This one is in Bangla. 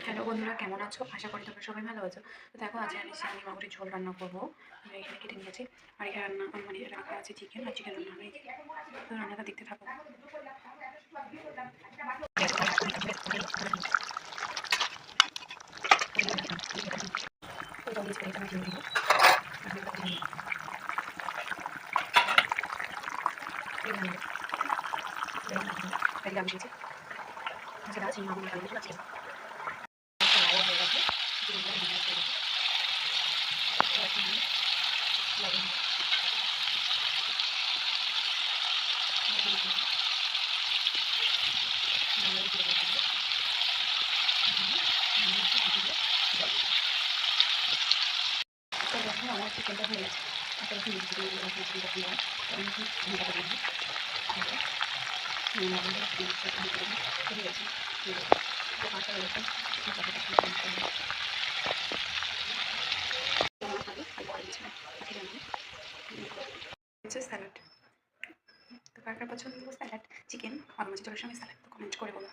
হ্যালো বন্ধুরা, কেমন আছো? আশা করি তোমরা সবাই ভালো আছো। তো দেখো, আজ আমি শিঙি মাগুরের ঝোল রান্না করবো। আমি এখানে কেটে নিয়েছি। আর এখানে রাখা আছে চিকেন, আর চিকেন রান্না হয়েছে। তো রান্নাটা দেখতে থাকো। তো দেখো, আমার চিকেনটা হয়ে গেছে। চিকেনটা দিয়ে স্যালাড। তো কার কার পছন্দ স্যালাড চিকেন আর মাছের ঝোলের সঙ্গে স্যালাড, তো কমেন্ট করে বলো।